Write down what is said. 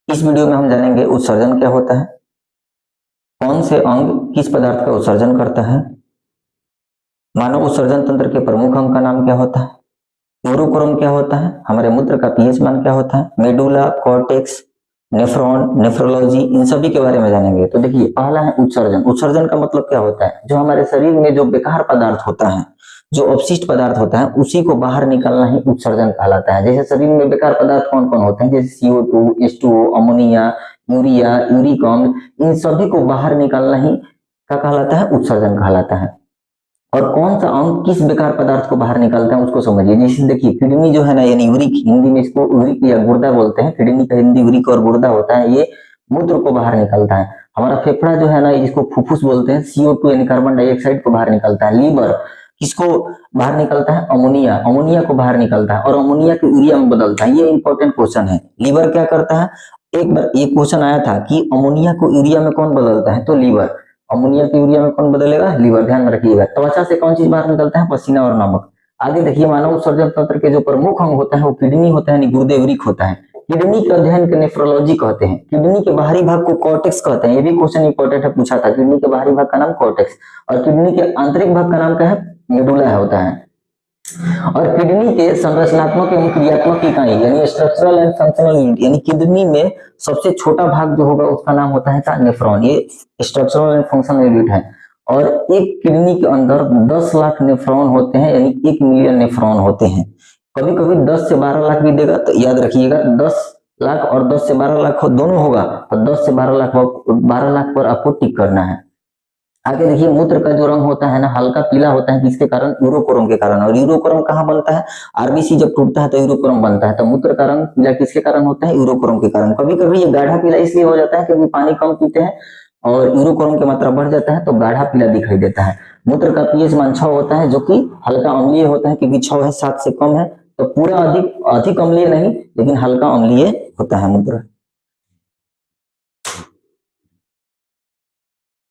इस वीडियो में हम जानेंगे उत्सर्जन क्या होता है, कौन से अंग किस पदार्थ का उत्सर्जन करता है, मानव उत्सर्जन तंत्र के प्रमुख अंग का नाम क्या होता है, यूरोक्रोम क्या होता है, हमारे मूत्र का पीएच मान क्या होता है, मेडुला, कॉर्टेक्स, नेफ्रॉन, नेफ्रोलॉजी, इन सभी के बारे में जानेंगे। तो देखिए, पहला है उत्सर्जन। उत्सर्जन का मतलब क्या होता है, जो हमारे शरीर में जो बेकार पदार्थ होता है, जो अपशिष्ट पदार्थ होता है, उसी को बाहर निकालना ही उत्सर्जन कहलाता है। जैसे शरीर में बेकार पदार्थ कौन कौन होते हैं, जैसे CO2, H2O, ammonia, urea, uric अम्ल, इन सभी को बाहर निकालना ही क्या कहलाता है, उत्सर्जन कहलाता है। और कौन सा अंग किस बेकार पदार्थ को बाहर निकालता है उसको समझिए। जैसे देखिए, किडनी जो है ना, यानी यूरिक, हिंदी में इसको यूरिक या गुर्दा बोलते हैं। किडनी का हिंदी यूरिक और गुर्दा होता है, ये मूत्र को बाहर निकालता है। हमारा फेफड़ा जो है ना, इसको फुफ्फुस बोलते हैं, CO2 यानी कार्बन डाइऑक्साइड को बाहर निकालता है। लीवर किसको बाहर निकालता है, अमोनिया, अमोनिया को बाहर निकालता है और अमोनिया को यूरिया में बदलता है। ये इंपॉर्टेंट क्वेश्चन है। लीवर क्या करता है, एक बार ये क्वेश्चन आया था कि अमोनिया को यूरिया में कौन बदलता है, तो लीवर। अमोनिया को यूरिया में कौन बदलेगा, लीवर। ध्यान में रखिएगा। त्वचा से कौन चीज बाहर निकलता है, पसीना और नमक। आगे देखिए, मानव उत्सर्जन तंत्र के जो प्रमुख अंग होता है वो किडनी होता है, यानी गुर्दे, यूरिक होता है। किडनी के अध्ययन के नेफ्रोलॉजी कहते हैं। किडनी के बाहरी भाग को कॉर्टेक्स कहते हैं। ये भी क्वेश्चन इंपॉर्टेंट है, पूछा था। किडनी के बाहरी भाग का नाम कॉर्टेक्स और किडनी के आंतरिक भाग का नाम क्या है, मेडुला होता है। और किडनी के संरचनात्मक एवं क्रियात्मक इकाई यानी स्ट्रक्चरल एंड फंक्शनल यूनिट, यानी किडनी में सबसे छोटा भाग जो होगा उसका नाम होता है नेफ्रॉन। ये स्ट्रक्चरल एंड फंक्शनल यूनिट है। और एक किडनी के अंदर 10 लाख नेफ्रॉन होते हैं, यानी 1 मिलियन नेफ्रॉन होते हैं। कभी कभी 10 से 12 लाख भी देगा, तो याद रखिएगा 10 लाख और 10 से 12 लाख दोनों होगा, और 10 से 12 लाख पर आपको टिक करना है। आगे देखिए, मूत्र का जो रंग होता है ना, हल्का पीला होता है, किसके कारण, यूरोक्रोम के कारण। और यूरोक्रोम कहाँ बनता है, आरबीसी जब टूटता है तो यूरोक्रोम बनता है। तो मूत्र का रंग पीला किसके कारण होता है, यूरोक्रोम के कारण। कभी कभी ये गाढ़ा पीला इसलिए हो जाता है क्योंकि पानी कम पीते हैं और यूरोक्रोम की मात्रा बढ़ जाता है तो गाढ़ा पीला दिखाई देता है। मूत्र का पीएच मान 6 होता है, जो कि हल्का अम्लीय होता है, क्योंकि 6 है, 7 से कम है। तो पूरा अधिक अम्लीय नहीं, लेकिन हल्का अम्लीय होता है मूत्र।